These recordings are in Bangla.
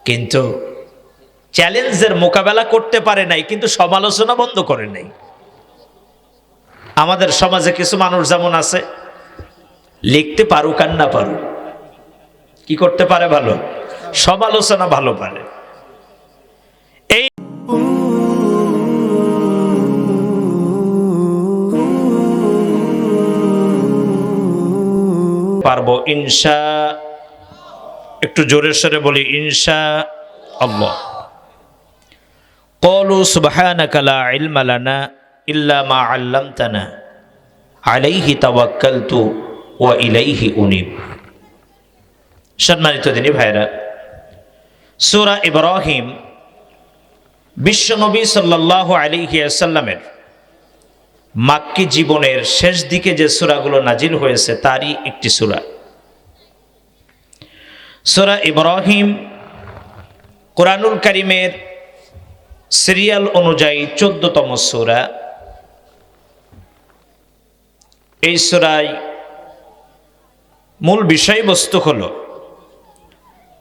কিন্তু চ্যালেঞ্জের মোকাবেলা করতে পারে নাই, কিন্তু সমালোচনা বন্ধ করে নাই। আমাদের সমাজে কিছু মানুষ যেমন আছে, লিখতে পারুক আর না পারুক, কি করতে পারে? ভালো সমালোচনা ভালো পারে। এই পারবো ইনশা, একটু জোরে সরে বলি ইনশা আল্লাহ। ক্বালু সুবহানাকা লা ইলমা লানা ইল্লা মা আল্লামতানা আলাইহি তাওয়াক্কালতু ওয়া ইলাইহি উনীব। সম্মানিত দিনী ভাইরা, সূরা ইব্রাহিম বিশ্বনবী সাল্লাল্লাহু আলাইহি ওয়াসাল্লামের মাক্কি জীবনের শেষ দিকে যে সূরাগুলো নাজিল হয়েছে তারই একটি সূরা। সূরা ইব্রাহিম কুরআনুল কারীমের সিরিয়াল অনুযায়ী 14তম সূরা। এই সূরায় মূল বিষয়বস্তু হল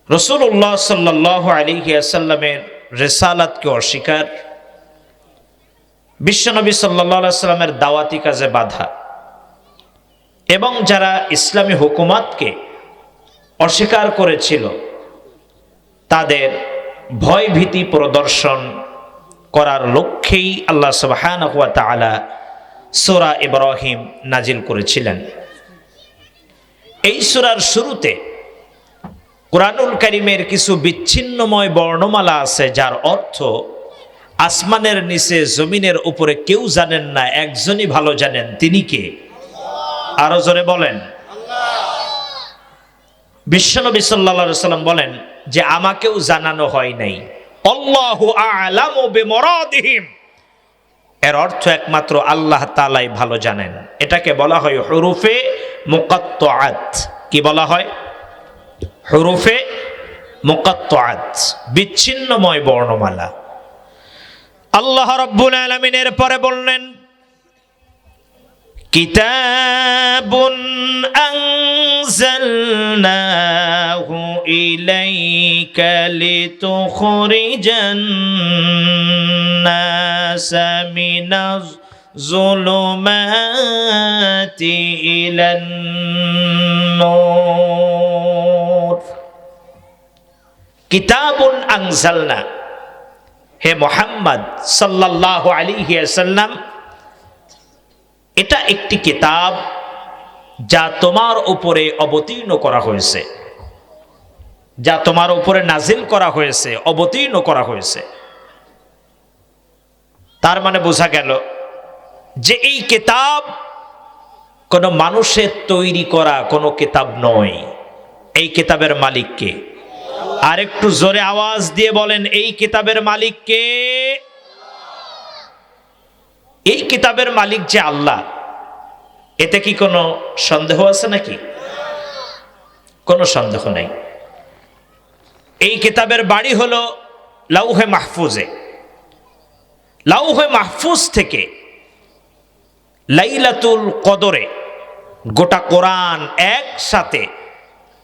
রাসূলুল্লাহ সাল্লাল্লাহু আলাইহি ওয়াসাল্লামের রিসালাতকে অস্বীকার, বিশ্বনবী সাল্লাল্লাহু আলাইহি ওয়াসাল্লামের দাওয়াতি কাজে বাধা, এবং যারা ইসলামী হুকুমাতকে অস্বীকার করেছিল তাদের ভয়ভীতি প্রদর্শন করার লক্ষ্যেই আল্লাহ সুবহানাহু ওয়া তাআলা সূরা ইব্রাহিম নাজিল করেছিলেন। এই সূরার শুরুতে কুরআনুল কারীমের কিছু বিচ্ছিন্নময় বর্ণমালা আছে, যার অর্থ আসমানের নিচে জমিনের উপরে কেউ জানেন না, একজনই ভালো জানেন, তিনি কে? আরো জোরে বলেন। বিশ্বনবী সাল্লাল্লাহু আলাইহি ওয়াসাল্লাম বলেন যে আমাকেও জানানো হয় নাই। আল্লাহু আ'লামু বিমুরাদিহিম, এর অর্থ একমাত্র আল্লাহ তাআলাই ভালো জানেন। এটাকে বলা হয় হুরুফে মুকাত্তাআত। কি বলা হয়? হুরুফে মুকাত্তাআত, বিচ্ছিন্নময় বর্ণমালা। আল্লাহ রাব্বুল আলামিনের পরে বললেন কিতাবুন আনজালনাহু ইলাইকা লিতুখরিজান নাসা মিনাজ যুলুমাতি ইলান নূর। কিতাবুন আনজালনা, হে মুহাম্মদ সাল্লাল্লাহু আলাইহি ওয়াসাল্লাম, এটা একটি কিতাব যা তোমার উপরে অবতীর্ণ করা হয়েছে, যা তোমার উপরে নাজিল করা হয়েছে, অবতীর্ণ করা হয়েছে। তার মানে বোঝা গেল যে এই কিতাব কোনো মানুষের তৈরি করা কোনো কিতাব নয়। এই কিতাবের মালিক কে? আর একটু জোরে আওয়াজ দিয়ে বলেন, এই কিতাবের মালিক কে? এই কিতাবের মালিক যে আল্লাহ, এতে কি কোনো সন্দেহ আছে নাকি? কোনো সন্দেহ নাই। এই কিতাবের বাড়ি হলো লাউহে মাহফুজে। লাউহে মাহফুজ থেকে লাইলাতুল কদরে গোটা কোরআন একসাথে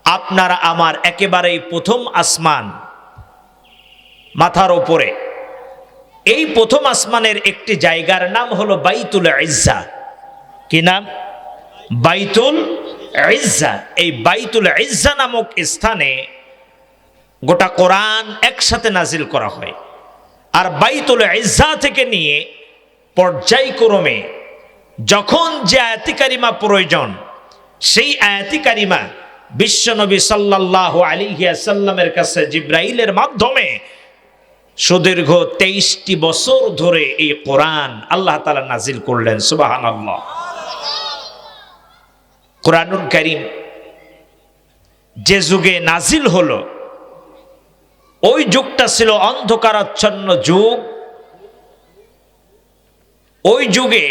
আপনারা আমার একেবারেই প্রথম আসমান মাথার উপরে, এই প্রথম আসমানের একটি জায়গার নাম হলো বাইতুল ইজ্জা। কি নাম? বাইতুল ইজ্জা। এই বাইতুল ইজ্জা নামক স্থানে গোটা কোরআন একসাথে নাজিল করা হয়। আর বাইতুল ইজ্জা থেকে নিয়ে পর্যায়ক্রমে যখন যে আয়াতি কারিমা প্রয়োজন, সেই আয়াতি কারিমা বিশ্বনবী সাল্লাল্লাহু আলাইহি ওয়াসাল্লামের কাছে জিবরাইলের মাধ্যমে সুদীর্ঘ 23টি বছর ধরে এই কোরআন আল্লাহ তাআলা নাজিল করলেন। সুবহানাল্লাহ। কোরআনুল কারীম যে যুগে নাজিল হলো, ওই যুগটা ছিল অন্ধকারাচ্ছন্ন যুগ। ওই যুগে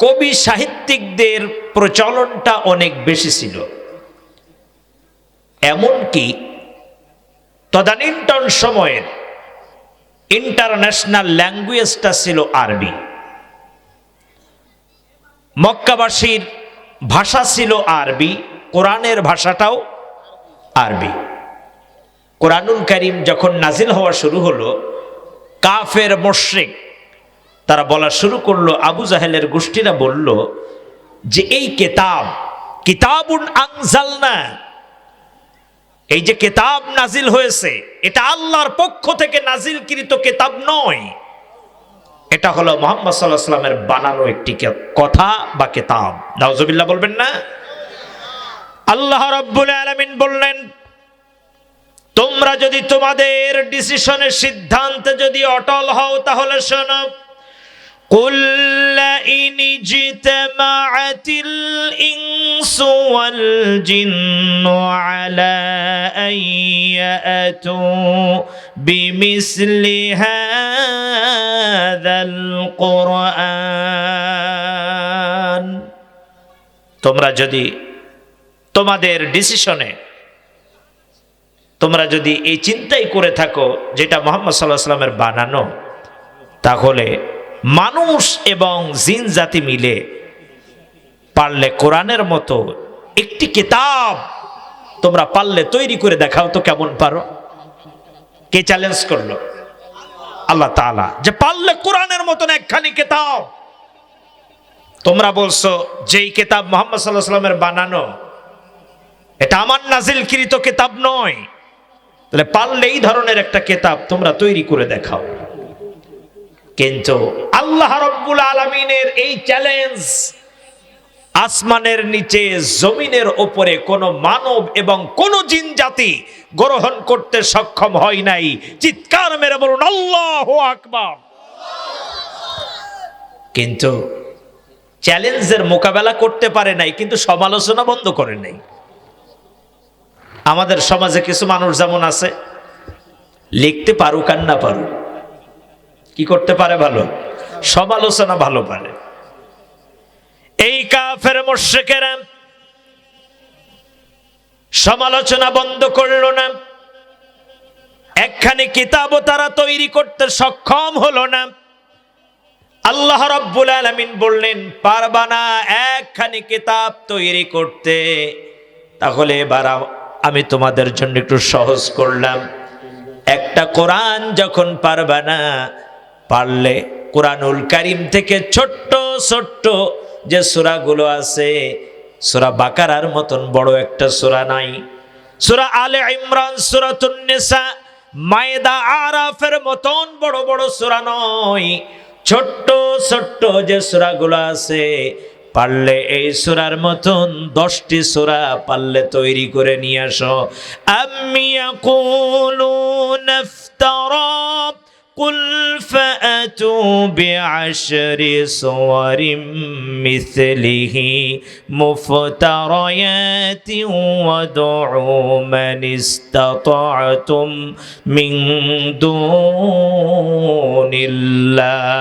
কবি সাহিত্যিকদের প্রচলনটা অনেক বেশি ছিল। এমনকি তদানীন্তন সময়ের ইন্টারন্যাশনাল ল্যাঙ্গুয়েজটা ছিল আরবি। মক্কাবাসীর ভাষা ছিল আরবি, কোরআনের ভাষাটাও আরবি। কোরআনুল কারীম যখন নাজিল হওয়া শুরু হলো, কাফের মুশরিক তারা বলা শুরু করলো, আবু জাহেলের গোষ্ঠীরা বলল যে এই কিতাবুন আনজালনা, এই যে কিতাব নাজিল হয়েছে এটা আল্লাহর পক্ষ থেকে নাজিলকৃত কিতাব নয়, এটা হলো মুহাম্মদ সাল্লাল্লাহু আলাইহি ওয়াসাল্লামের বানানো একটি কথা বা কিতাব। নাউজুবিল্লাহ বলবেন না? আল্লাহ রাব্বুল আলামিন বললেন, তোমরা যদি তোমাদের ডিসিশনের সিদ্ধান্তে যদি অটল হও তাহলে শোনো, قل لئن اجتمعت الإنس والجن على أن يأتوا بمثل هذا القرآن, তোমরা যদি তোমাদের ডিসিশনে তোমরা যদি এই চিন্তাই করে থাকো যেটা মুহাম্মদ সাল্লাল্লাহু আলাইহি ওয়াসাল্লামের বানানো, তাহলে মানুষ এবং জিন জাতি মিলে পারলে কোরআনের মতো একটি কিতাব তোমরা পারলে তৈরি করে দেখাও তো কেমন পারো। কে চ্যালেঞ্জ করলো? আল্লাহ তাআলা, যে পারলে কোরআনের মতন একখানি কিতাব। তোমরা বলছো যেই কিতাব মুহাম্মদ সাল্লাল্লাহু আলাইহি ওয়াসাল্লামের বানানো, এটা আমার নাজিলকৃত কিতাব নয়, তাহলে পারলে এই ধরনের একটা কিতাব তোমরা তৈরি করে দেখাও। কিন্তু আল্লাহ রাব্বুল আলামিনের এই চ্যালেঞ্জ আসমানের নিচে জমিনের উপরে কোন মানব এবং কোন জিন জাতি গ্রহণ করতে সক্ষম হয় নাই। চিৎকার মেরে বলুন আল্লাহু আকবার। কিন্তু চ্যালেঞ্জের মোকাবেলা করতে পারে নাই, কিন্তু সমালোচনা বন্ধ করে নাই। আমাদের সমাজে কিছু মানুষ যেমন আছে, লিখতে পারুক আর না পারুক, কি করতে পারে? ভালো সমালোচনা ভালো পারে। এই কাফের মুশরিকেরা সমালোচনা বন্ধ করলো না, একখানি কিতাবও তারা তৈরি করতে সক্ষম হলো না। আল্লাহ রাব্বুল আলামিন বললেন, পারবা না একখানি কিতাব তৈরি করতে, তাহলে এবার আমি তোমাদের জন্য একটু সহজ করলাম। একটা কোরআন যখন পারবা না, পারলে কোরআনুল কারীম থেকে ছোট্ট ছোট্ট যে সূরাগুলো আছে, সূরা বাকারার মতন বড় একটা সূরা নাই, সূরা আলে ইমরান, সূরাতুন নিসা, মায়দা, আরাফের মতন বড় বড় সূরা নয়, ছোট্ট ছোট্ট যে সূরাগুলো আছে, পারলে এই সূরার মতন 10টি সূরা পারলে তৈরি করে নিয়ে আসো। আম্মি ইয়াকুলুনা ইফতারা কুল ফাআতু বিআশরি সুওয়ারিম মিসলিহি মুফতারায়াতিন ওয়াদউ মান ইসতাতা'তুম মিন দুনিল্লাহ